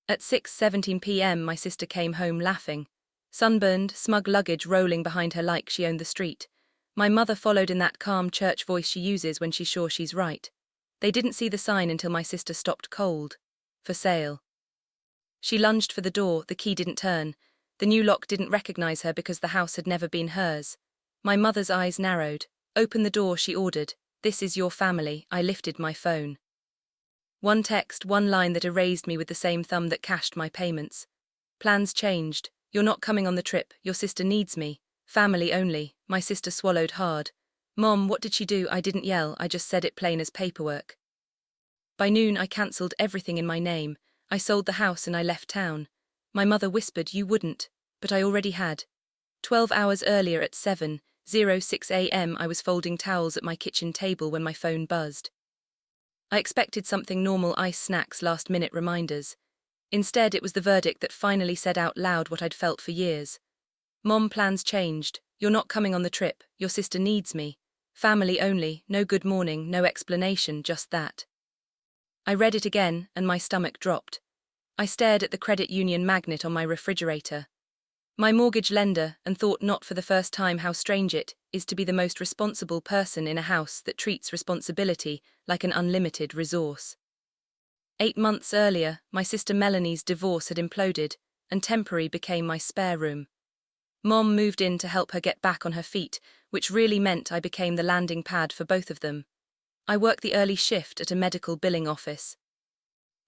At 6:17 p.m. my sister came home laughing. Sunburned, smug luggage rolling behind her like she owned the street. My mother followed in that calm church voice she uses when she's sure she's right. They didn't see the sign until my sister stopped cold. For sale. She lunged for the door, the key didn't turn. The new lock didn't recognize her because the house had never been hers. My mother's eyes narrowed. Open the door, she ordered. This is your family. I lifted my phone. One text, one line that erased me with the same thumb that cashed my payments. Plans changed. You're not coming on the trip. Your sister needs me. Family only. My sister swallowed hard. Mom, what did she do? I didn't yell. I just said it plain as paperwork. By noon, I cancelled everything in my name. I sold the house and I left town. My mother whispered, you wouldn't. But I already had. 12 hours earlier at 7:06 a.m. I was folding towels at my kitchen table when my phone buzzed. I expected something normal, ice snacks, last-minute reminders. Instead, it was the verdict that finally said out loud what I'd felt for years. Mom, plans changed. You're not coming on the trip. Your sister needs me. Family only, no good morning, no explanation, just that. I read it again, and my stomach dropped. I stared at the credit union magnet on my refrigerator. My mortgage lender, and thought not for the first time how strange it is to be the most responsible person in a house that treats responsibility like an unlimited resource. 8 months earlier, my sister Melanie's divorce had imploded, and temporary became my spare room. Mom moved in to help her get back on her feet, which really meant I became the landing pad for both of them. I worked the early shift at a medical billing office.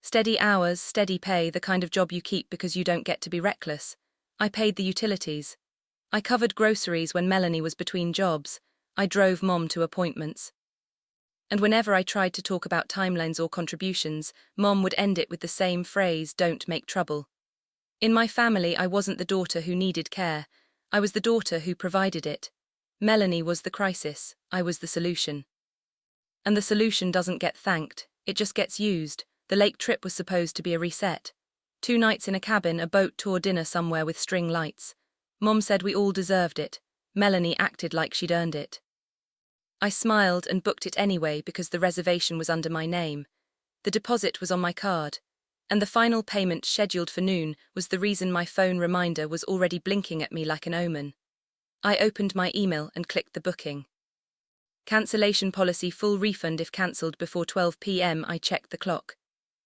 Steady hours, steady pay, the kind of job you keep because you don't get to be reckless. I paid the utilities. I covered groceries when Melanie was between jobs. I drove Mom to appointments. And whenever I tried to talk about timelines or contributions, Mom would end it with the same phrase, don't make trouble. In my family, I wasn't the daughter who needed care. I was the daughter who provided it. Melanie was the crisis. I was the solution. And the solution doesn't get thanked. It just gets used. The lake trip was supposed to be a reset. 2 nights in a cabin, a boat tour, dinner somewhere with string lights. Mom said we all deserved it. Melanie acted like she'd earned it. I smiled and booked it anyway because the reservation was under my name. The deposit was on my card. And the final payment scheduled for noon was the reason my phone reminder was already blinking at me like an omen. I opened my email and clicked the booking. Cancellation policy, full refund if cancelled before 12 p.m. I checked the clock.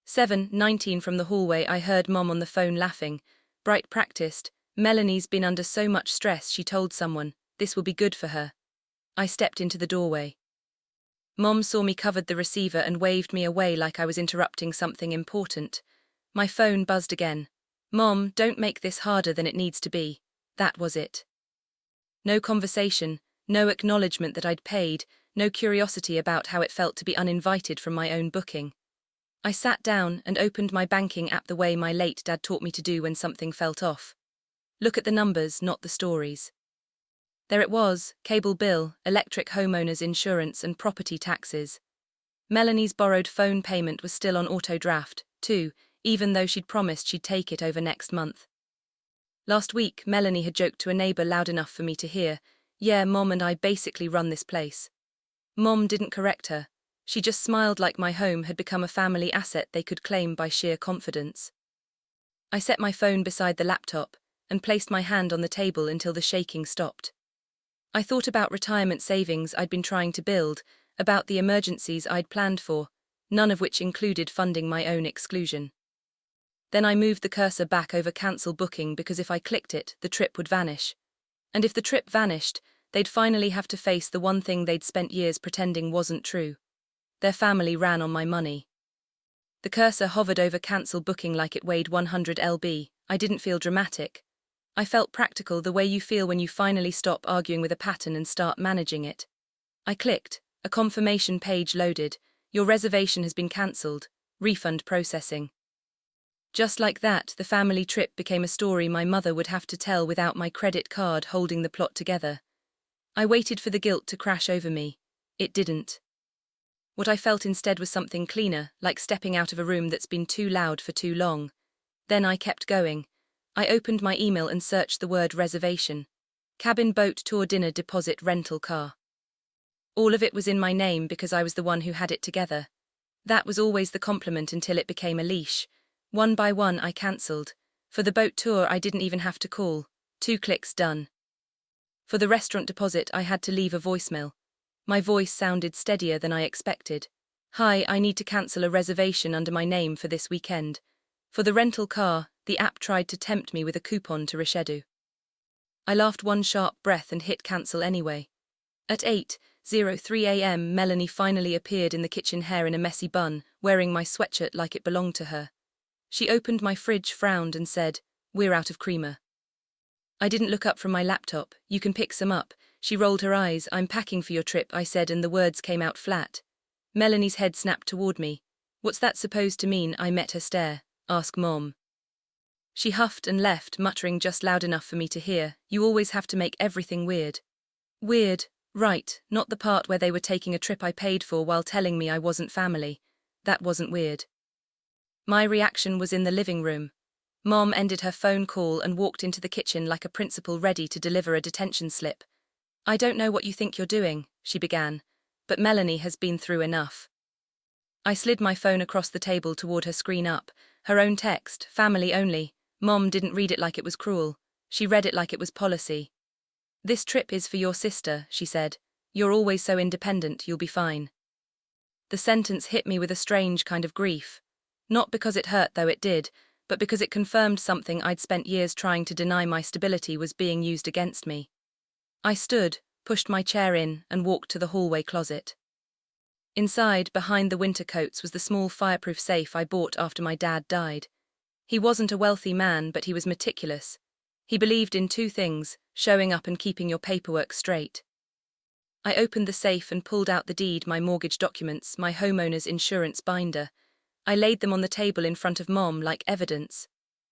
7:19 from the hallway, I heard Mom on the phone laughing. Bright practiced. Melanie's been under so much stress, she told someone. This will be good for her. I stepped into the doorway. Mom saw me, covered the receiver and waved me away like I was interrupting something important. My phone buzzed again. Mom, don't make this harder than it needs to be. That was it. No conversation, no acknowledgement that I'd paid, no curiosity about how it felt to be uninvited from my own booking. I sat down and opened my banking app the way my late dad taught me to do when something felt off. Look at the numbers, not the stories. There it was, cable bill, electric, homeowners insurance and property taxes. Melanie's borrowed phone payment was still on auto draft, too, even though she'd promised she'd take it over next month. Last week, Melanie had joked to a neighbor loud enough for me to hear, "Yeah, Mom and I basically run this place." Mom didn't correct her. She just smiled like my home had become a family asset they could claim by sheer confidence. I set my phone beside the laptop and placed my hand on the table until the shaking stopped. I thought about retirement savings I'd been trying to build, about the emergencies I'd planned for, none of which included funding my own exclusion. Then I moved the cursor back over cancel booking because if I clicked it, the trip would vanish. And if the trip vanished, they'd finally have to face the one thing they'd spent years pretending wasn't true. Their family ran on my money. The cursor hovered over cancel booking like it weighed 100 lb. I didn't feel dramatic. I felt practical, the way you feel when you finally stop arguing with a pattern and start managing it. I clicked. A confirmation page loaded. Your reservation has been cancelled. Refund processing. Just like that, the family trip became a story my mother would have to tell without my credit card holding the plot together. I waited for the guilt to crash over me. It didn't. What I felt instead was something cleaner, like stepping out of a room that's been too loud for too long. Then I kept going. I opened my email and searched the word reservation. Cabin, boat tour, dinner, deposit, rental car. All of it was in my name because I was the one who had it together. That was always the compliment until it became a leash. One by one I cancelled. For the boat tour I didn't even have to call. 2 clicks done. For the restaurant deposit I had to leave a voicemail. My voice sounded steadier than I expected. Hi, I need to cancel a reservation under my name for this weekend. For the rental car, the app tried to tempt me with a coupon to reschedule. I laughed one sharp breath and hit cancel anyway. At 8:03 a.m. Melanie finally appeared in the kitchen, hair in a messy bun, wearing my sweatshirt like it belonged to her. She opened my fridge, frowned and said, "We're out of creamer." I didn't look up from my laptop. "You can pick some up." She rolled her eyes. "I'm packing for your trip," I said, and the words came out flat. Melanie's head snapped toward me. "What's that supposed to mean?" I met her stare. "Ask Mom." She huffed and left, muttering just loud enough for me to hear, "You always have to make everything weird." Weird, right, not the part where they were taking a trip I paid for while telling me I wasn't family. That wasn't weird. My reaction was in the living room. Mom ended her phone call and walked into the kitchen like a principal ready to deliver a detention slip. "I don't know what you think you're doing," she began, "but Melanie has been through enough." I slid my phone across the table toward her, screen up. Her own text, family only. Mom didn't read it like it was cruel. She read it like it was policy. "This trip is for your sister," she said. "You're always so independent, you'll be fine." The sentence hit me with a strange kind of grief. Not because it hurt, though it did, but because it confirmed something I'd spent years trying to deny my stability was being used against me. I stood, pushed my chair in, and walked to the hallway closet. Inside, behind the winter coats, was the small fireproof safe I bought after my dad died. He wasn't a wealthy man, but he was meticulous. He believed in 2 things, showing up and keeping your paperwork straight. I opened the safe and pulled out the deed, my mortgage documents, my homeowner's insurance binder. I laid them on the table in front of Mom like evidence.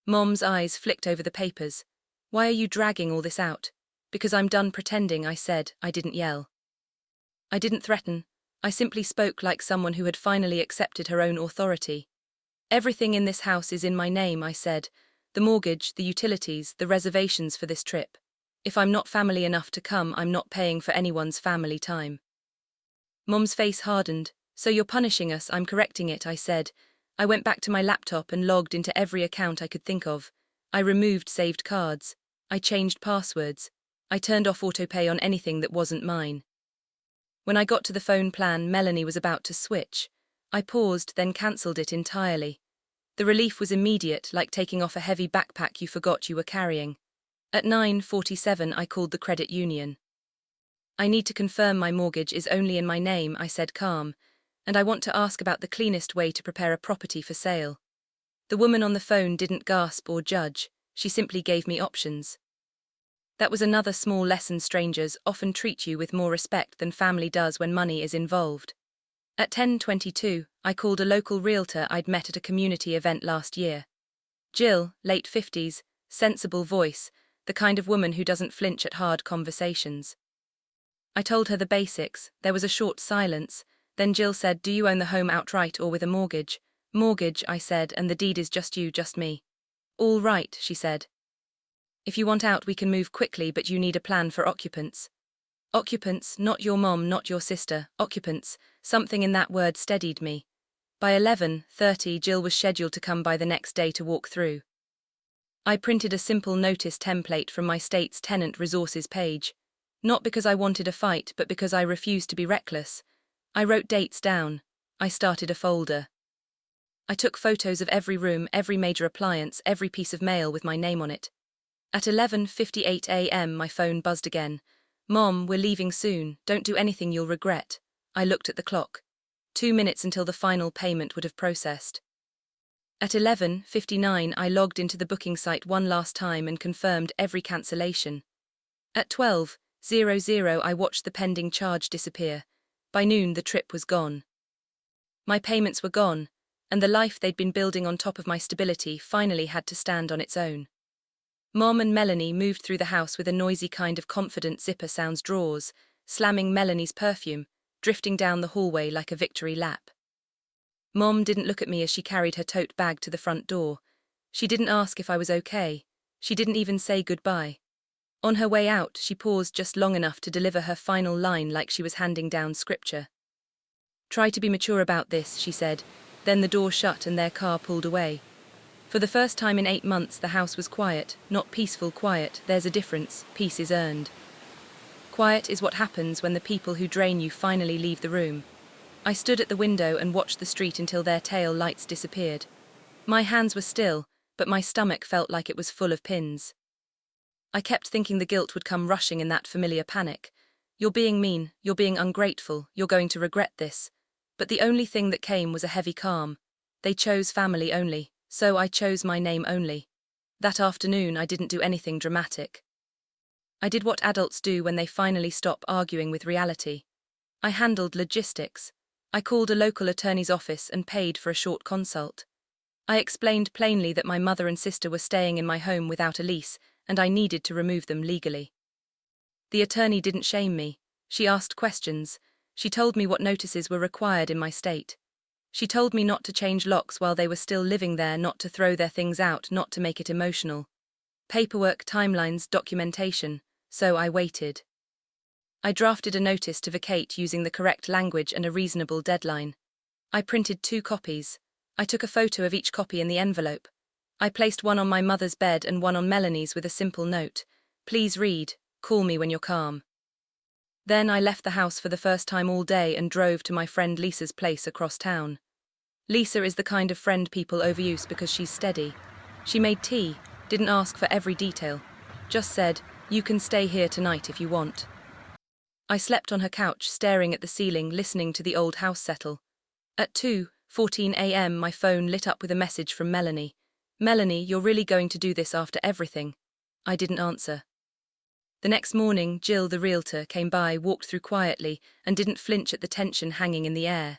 Mom's eyes flicked over the papers. "Why are you dragging all this out?" "Because I'm done pretending," I said. I didn't yell. I didn't threaten. I simply spoke like someone who had finally accepted her own authority. "Everything in this house is in my name," I said. "The mortgage, the utilities, the reservations for this trip. If I'm not family enough to come, I'm not paying for anyone's family time." Mom's face hardened. "So you're punishing us?" "I'm correcting it," I said. I went back to my laptop and logged into every account I could think of. I removed saved cards. I changed passwords. I turned off autopay on anything that wasn't mine. When I got to the phone plan, Melanie was about to switch. I paused, then cancelled it entirely. The relief was immediate, like taking off a heavy backpack you forgot you were carrying. At 9:47, I called the credit union. "I need to confirm my mortgage is only in my name," I said, calm, "and I want to ask about the cleanest way to prepare a property for sale." The woman on the phone didn't gasp or judge. She simply gave me options. That was another small lesson: strangers often treat you with more respect than family does when money is involved. At 10:22, I called a local realtor I'd met at a community event last year. Jill, late 50s, sensible voice, the kind of woman who doesn't flinch at hard conversations. I told her the basics. There was a short silence. Then Jill said, "Do you own the home outright or with a mortgage?" "Mortgage," I said, "and the deed is just you, just me." "All right," she said. "If you want out, we can move quickly, but you need a plan for occupants." Occupants, not your mom, not your sister, occupants. Something in that word steadied me. By 11:30, Jill was scheduled to come by the next day to walk through. I printed a simple notice template from my state's tenant resources page. Not because I wanted a fight, but because I refused to be reckless. I wrote dates down. I started a folder. I took photos of every room, every major appliance, every piece of mail with my name on it. At 11:58 a.m. my phone buzzed again. "Mom, we're leaving soon. Don't do anything you'll regret." I looked at the clock. 2 minutes until the final payment would have processed. At 11:59 I logged into the booking site one last time and confirmed every cancellation. At 12:00 I watched the pending charge disappear. By noon the trip was gone. My payments were gone, and the life they'd been building on top of my stability finally had to stand on its own. Mom and Melanie moved through the house with a noisy kind of confident zipper sounds drawers, slamming Melanie's perfume, drifting down the hallway like a victory lap. Mom didn't look at me as she carried her tote bag to the front door. She didn't ask if I was okay. She didn't even say goodbye. On her way out, she paused just long enough to deliver her final line like she was handing down scripture. "Try to be mature about this," she said. Then the door shut and their car pulled away. For the first time in 8 months, the house was quiet, not peaceful quiet. There's a difference. Peace is earned. Quiet is what happens when the people who drain you finally leave the room. I stood at the window and watched the street until their tail lights disappeared. My hands were still, but my stomach felt like it was full of pins. I kept thinking the guilt would come rushing in that familiar panic. You're being mean, you're being ungrateful, you're going to regret this. But the only thing that came was a heavy calm. They chose family only, so I chose my name only. That afternoon I didn't do anything dramatic. I did what adults do when they finally stop arguing with reality. I handled logistics. I called a local attorney's office and paid for a short consult. I explained plainly that my mother and sister were staying in my home without a lease, and I needed to remove them legally. The attorney didn't shame me. She asked questions. She told me what notices were required in my state. She told me not to change locks while they were still living there, not to throw their things out, not to make it emotional. Paperwork, timelines, documentation. So I waited. I drafted a notice to vacate using the correct language and a reasonable deadline. I printed 2 copies. I took a photo of each copy in the envelope. I placed one on my mother's bed and one on Melanie's with a simple note. Please read, call me when you're calm. Then I left the house for the first time all day and drove to my friend Lisa's place across town. Lisa is the kind of friend people overuse because she's steady. She made tea, didn't ask for every detail, just said, you can stay here tonight if you want. I slept on her couch, staring at the ceiling, listening to the old house settle. At 2:14 a.m. my phone lit up with a message from Melanie. Melanie, you're really going to do this after everything? I didn't answer. The next morning, Jill, the realtor, came by, walked through quietly, and didn't flinch at the tension hanging in the air.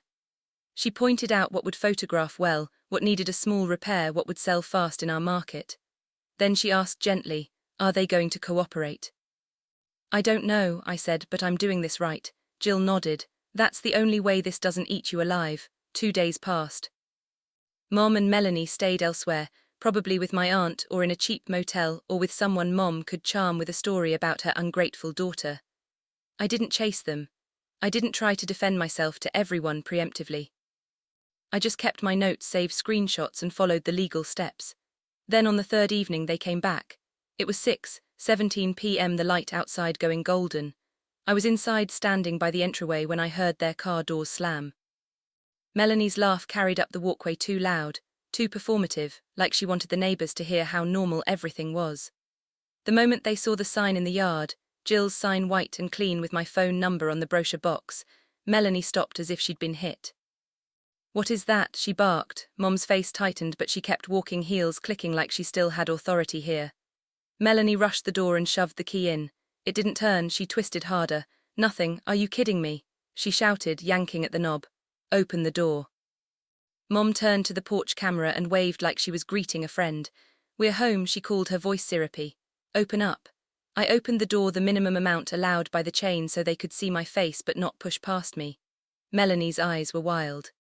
She pointed out what would photograph well, what needed a small repair, what would sell fast in our market. Then she asked gently, are they going to cooperate? I don't know, I said, but I'm doing this right. Jill nodded. That's the only way this doesn't eat you alive. 2 days passed. Mom and Melanie stayed elsewhere, probably with my aunt or in a cheap motel or with someone Mom could charm with a story about her ungrateful daughter. I didn't chase them. I didn't try to defend myself to everyone preemptively. I just kept my notes, saved screenshots, and followed the legal steps. Then on the 3rd evening they came back. It was 6:17 p.m, the light outside going golden. I was inside standing by the entryway when I heard their car doors slam. Melanie's laugh carried up the walkway, too loud, too performative, like she wanted the neighbors to hear how normal everything was. The moment they saw the sign in the yard, Jill's sign white and clean with my phone number on the brochure box, Melanie stopped as if she'd been hit. What is that? She barked. Mom's face tightened, but she kept walking, heels clicking like she still had authority here. Melanie rushed the door and shoved the key in. It didn't turn, she twisted harder. Nothing, are you kidding me? She shouted, yanking at the knob. Open the door. Mom turned to the porch camera and waved like she was greeting a friend. We're home, she called, her voice syrupy. Open up. I opened the door the minimum amount allowed by the chain so they could see my face but not push past me. Melanie's eyes were wild.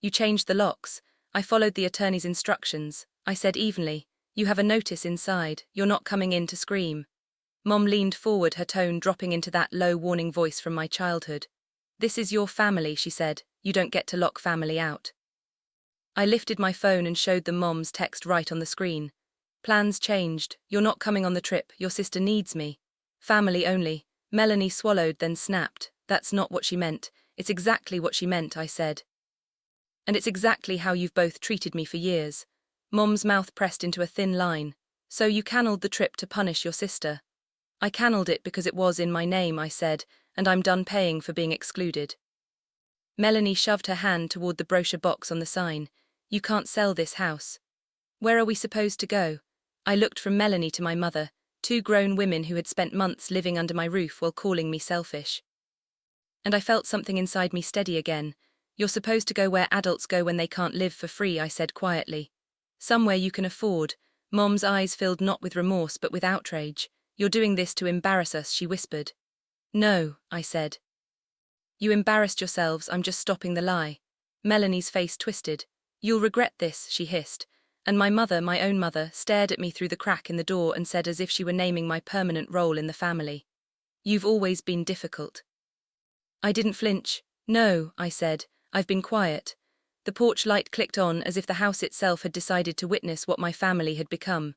You changed the locks. I followed the attorney's instructions. I said evenly, you have a notice inside, you're not coming in to scream. Mom leaned forward, her tone dropping into that low warning voice from my childhood. This is your family, she said. You don't get to lock family out. I lifted my phone and showed them Mom's text right on the screen. Plans changed. You're not coming on the trip. Your sister needs me. Family only. Melanie swallowed, then snapped. That's not what she meant. It's exactly what she meant, I said. And it's exactly how you've both treated me for years. Mom's mouth pressed into a thin line. So you cannelled the trip to punish your sister. I cannelled it because it was in my name, I said, and I'm done paying for being excluded. Melanie shoved her hand toward the brochure box on the sign. You can't sell this house. Where are we supposed to go? I looked from Melanie to my mother, 2 grown women who had spent months living under my roof while calling me selfish. And I felt something inside me steady again. You're supposed to go where adults go when they can't live for free, I said quietly. Somewhere you can afford. Mom's eyes filled not with remorse but with outrage. You're doing this to embarrass us, she whispered. No, I said. You embarrassed yourselves, I'm just stopping the lie. Melanie's face twisted. You'll regret this, she hissed. And my mother, my own mother, stared at me through the crack in the door and said as if she were naming my permanent role in the family. You've always been difficult. I didn't flinch. No, I said. I've been quiet. The porch light clicked on as if the house itself had decided to witness what my family had become.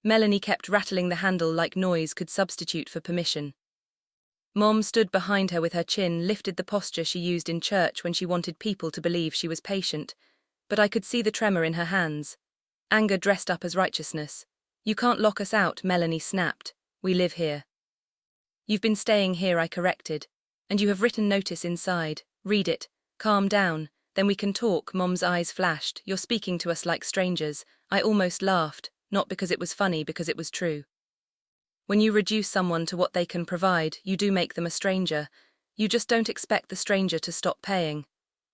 Melanie kept rattling the handle like noise could substitute for permission. Mom stood behind her with her chin lifted, the posture she used in church when she wanted people to believe she was patient, but I could see the tremor in her hands. Anger dressed up as righteousness. "You can't lock us out," Melanie snapped. "We live here." "You've been staying here," I corrected. "And you have written notice inside. Read it. Calm down, then we can talk." Mom's eyes flashed. "You're speaking to us like strangers." I almost laughed, not because it was funny, because it was true. When you reduce someone to what they can provide, you do make them a stranger. You just don't expect the stranger to stop paying.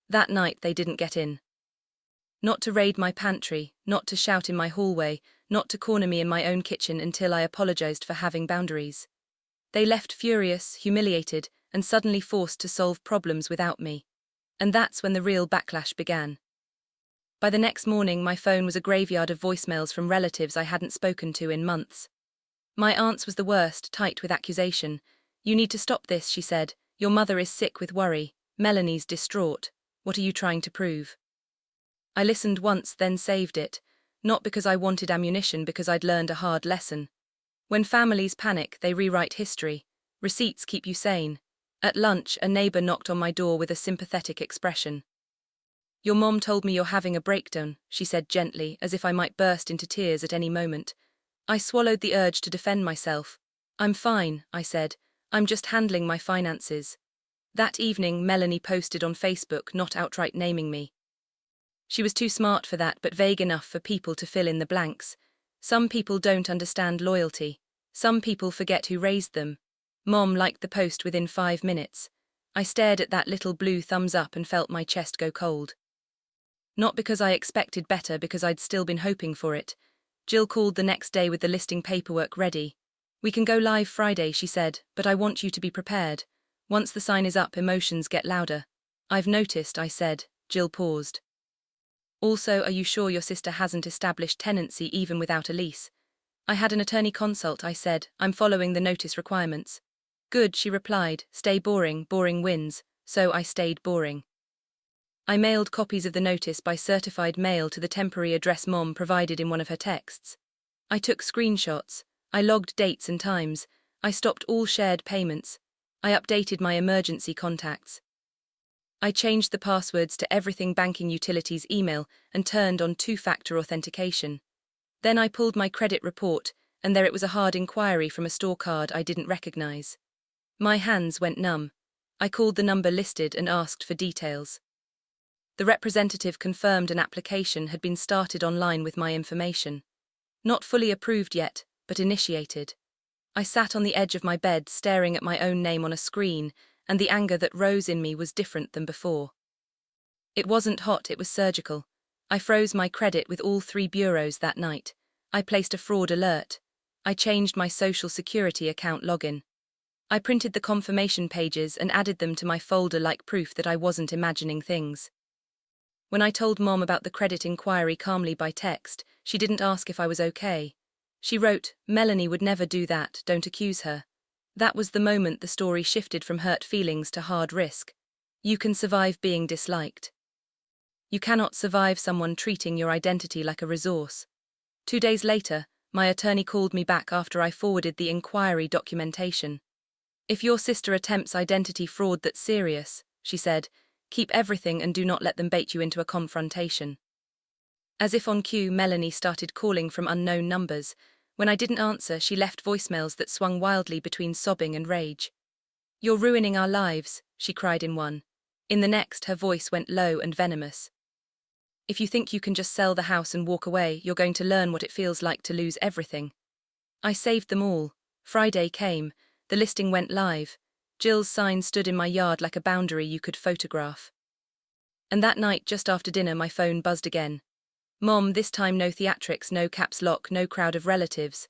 That night they didn't get in. Not to raid my pantry, not to shout in my hallway, not to corner me in my own kitchen until I apologized for having boundaries. They left furious, humiliated, and suddenly forced to solve problems without me. And that's when the real backlash began. By the next morning, my phone was a graveyard of voicemails from relatives I hadn't spoken to in months. My aunt's was the worst, tight with accusation. "You need to stop this," she said. "Your mother is sick with worry." Melanie's distraught. "What are you trying to prove?" I listened once, then saved it. Not because I wanted ammunition, because I'd learned a hard lesson. When families panic, they rewrite history. Receipts keep you sane. At lunch, a neighbor knocked on my door with a sympathetic expression. "Your mom told me you're having a breakdown," she said gently, as if I might burst into tears at any moment. I swallowed the urge to defend myself. "I'm fine," I said. "I'm just handling my finances." That evening, Melanie posted on Facebook, not outright naming me. She was too smart for that, but vague enough for people to fill in the blanks. Some people don't understand loyalty. Some people forget who raised them. Mom liked the post within 5 minutes. I stared at that little blue thumbs up and felt my chest go cold. Not because I expected better, because I'd still been hoping for it. Jill called the next day with the listing paperwork ready. "We can go live Friday," she said, "but I want you to be prepared. Once the sign is up, emotions get louder." "I've noticed," I said. Jill paused. "Also, are you sure your sister hasn't established tenancy even without a lease?" "I had an attorney consult," I said. "I'm following the notice requirements." "Good," she replied. "Stay boring, boring wins." So I stayed boring. I mailed copies of the notice by certified mail to the temporary address Mom provided in one of her texts. I took screenshots. I logged dates and times. I stopped all shared payments. I updated my emergency contacts. I changed the passwords to everything banking, utilities, email, and turned on 2-factor authentication. Then I pulled my credit report, and there it was, a hard inquiry from a store card I didn't recognize. My hands went numb. I called the number listed and asked for details. The representative confirmed an application had been started online with my information. Not fully approved yet, but initiated. I sat on the edge of my bed staring at my own name on a screen, and the anger that rose in me was different than before. It wasn't hot, it was surgical. I froze my credit with all 3 bureaus that night. I placed a fraud alert. I changed my social security account login. I printed the confirmation pages and added them to my folder like proof that I wasn't imagining things. When I told Mom about the credit inquiry calmly by text, she didn't ask if I was okay. She wrote, "Melanie would never do that, don't accuse her." That was the moment the story shifted from hurt feelings to hard risk. You can survive being disliked. You cannot survive someone treating your identity like a resource. 2 days later, my attorney called me back after I forwarded the inquiry documentation. "If your sister attempts identity fraud that's serious," she said, "keep everything and do not let them bait you into a confrontation." As if on cue, Melanie started calling from unknown numbers. When I didn't answer, she left voicemails that swung wildly between sobbing and rage. "You're ruining our lives," she cried in one. In the next, her voice went low and venomous. "If you think you can just sell the house and walk away, you're going to learn what it feels like to lose everything." I saved them all. Friday came. The listing went live. Jill's sign stood in my yard like a boundary you could photograph. And that night, just after dinner, my phone buzzed again. "Mom, this time no theatrics, no caps lock, no crowd of relatives."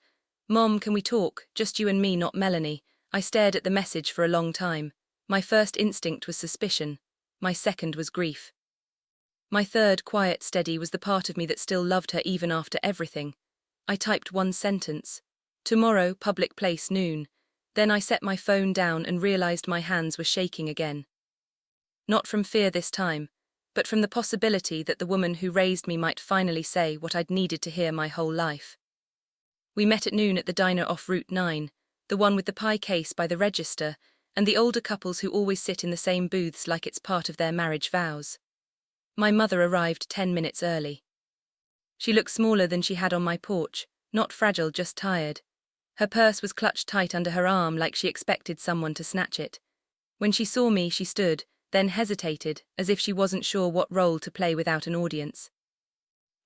"Mom, can we talk? Just you and me, not Melanie." I stared at the message for a long time. My first instinct was suspicion. My second was grief. My third, quiet, steady, was the part of me that still loved her even after everything. I typed one sentence. "Tomorrow, public place, noon." Then I set my phone down and realized my hands were shaking again. Not from fear this time. but from the possibility that the woman who raised me might finally say what I'd needed to hear my whole life. We met at noon at the diner off Route 9, the one with the pie case by the register, and the older couples who always sit in the same booths like it's part of their marriage vows. My mother arrived 10 minutes early. She looked smaller than she had on my porch, not fragile, just tired. Her purse was clutched tight under her arm like she expected someone to snatch it. When she saw me, she stood, then hesitated, as if she wasn't sure what role to play without an audience.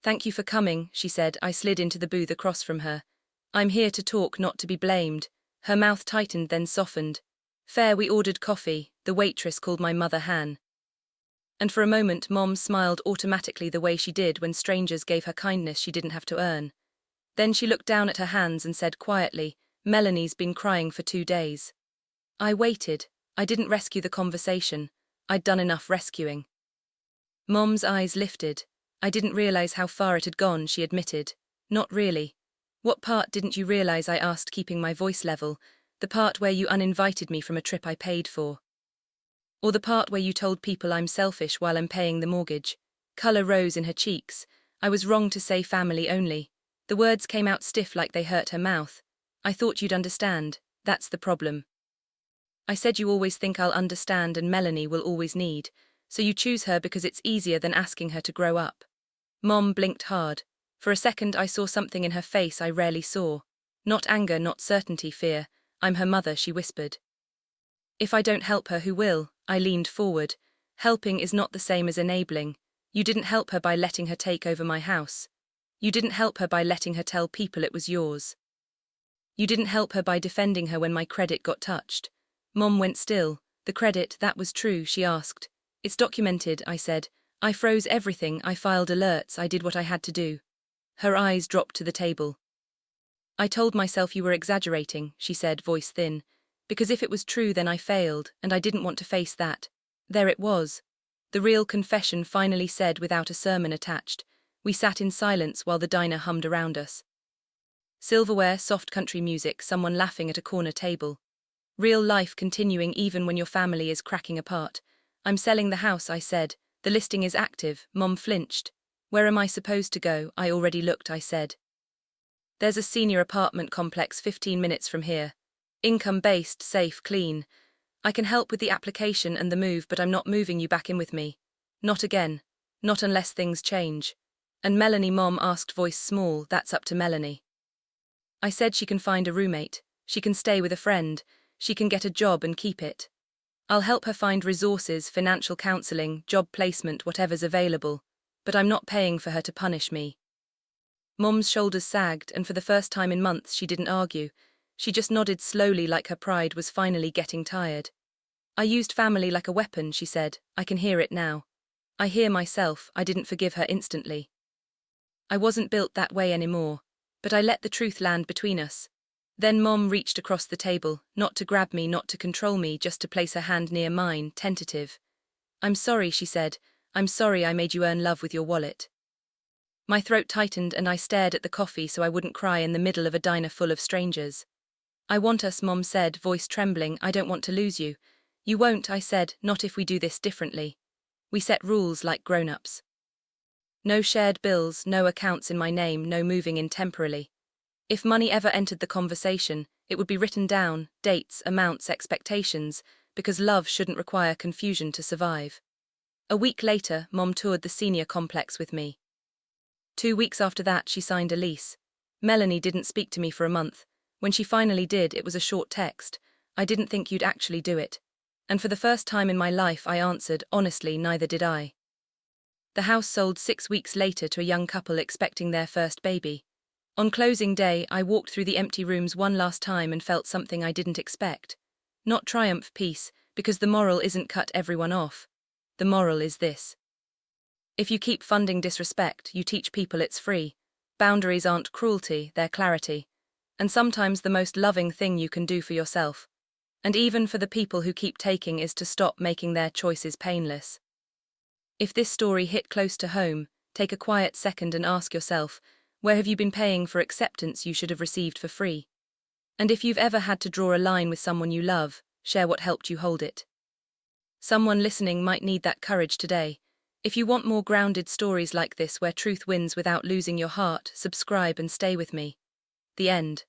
"Thank you for coming," she said. I slid into the booth across from her. "I'm here to talk, not to be blamed." Her mouth tightened, then softened. "Fair, we ordered coffee," the waitress called my mother Han. And for a moment Mom smiled automatically the way she did when strangers gave her kindness she didn't have to earn. Then she looked down at her hands and said quietly, "Melanie's been crying for 2 days." I waited. I didn't rescue the conversation. I'd done enough rescuing. Mom's eyes lifted. "I didn't realize how far it had gone," she admitted. "Not really." "What part didn't you realize?" I asked, keeping my voice level. "The part where you uninvited me from a trip I paid for? Or the part where you told people I'm selfish while I'm paying the mortgage?" Color rose in her cheeks. I was wrong to say family only. The words came out stiff like they hurt her mouth. "I thought you'd understand. That's the problem. I said you always think I'll understand and Melanie will always need, so you choose her because it's easier than asking her to grow up." Mom blinked hard. For a second I saw something in her face I rarely saw. Not anger, not certainty, fear. "I'm her mother," she whispered. "If I don't help her, who will?" I leaned forward. "Helping is not the same as enabling. You didn't help her by letting her take over my house. You didn't help her by letting her tell people it was yours. You didn't help her by defending her when my credit got touched." Mom went still. "The credit, that was true?" she asked. "It's documented," I said. "I froze everything, I filed alerts, I did what I had to do." Her eyes dropped to the table. "I told myself you were exaggerating," she said, voice thin. "Because if it was true then I failed, and I didn't want to face that." There it was. The real confession finally said without a sermon attached. We sat in silence while the diner hummed around us. Silverware, soft country music, someone laughing at a corner table. Real life continuing even when your family is cracking apart. "I'm selling the house," I said. "The listing is active." Mom flinched. "Where am I supposed to go?" "I already looked," I said. "There's a senior apartment complex 15 minutes from here. Income-based, safe, clean. I can help with the application and the move, but I'm not moving you back in with me. Not again. Not unless things change." "And Melanie?" Mom asked, voice small. "That's up to Melanie." I said she can find a roommate. She can stay with a friend. She can get a job and keep it. I'll help her find resources, financial counseling, job placement, whatever's available. But I'm not paying for her to punish me. Mom's shoulders sagged, and for the first time in months she didn't argue. She just nodded slowly like her pride was finally getting tired. "I used family like a weapon," she said. "I can hear it now. I hear myself." I didn't forgive her instantly. I wasn't built that way anymore. But I let the truth land between us. Then Mom reached across the table, not to grab me, not to control me, just to place her hand near mine, tentative. "I'm sorry," she said. "I'm sorry I made you earn love with your wallet." My throat tightened and I stared at the coffee so I wouldn't cry in the middle of a diner full of strangers. "I want us," Mom said, voice trembling. "I don't want to lose you." "You won't," I said, "not if we do this differently. We set rules like grown-ups. No shared bills, no accounts in my name, no moving in temporarily. If money ever entered the conversation, it would be written down, dates, amounts, expectations, because love shouldn't require confusion to survive." A week later, Mom toured the senior complex with me. 2 weeks after that, she signed a lease. Melanie didn't speak to me for a month. When she finally did, it was a short text. "I didn't think you'd actually do it." And for the first time in my life, I answered, honestly, neither did I. The house sold 6 weeks later to a young couple expecting their first baby. On closing day, I walked through the empty rooms one last time and felt something I didn't expect. Not triumph, peace, because the moral isn't cut everyone off. The moral is this. If you keep funding disrespect, you teach people it's free. Boundaries aren't cruelty, they're clarity. And sometimes the most loving thing you can do for yourself, and even for the people who keep taking, is to stop making their choices painless. If this story hit close to home, take a quiet second and ask yourself, where have you been paying for acceptance you should have received for free? And if you've ever had to draw a line with someone you love, share what helped you hold it. Someone listening might need that courage today. If you want more grounded stories like this where truth wins without losing your heart, subscribe and stay with me. The end.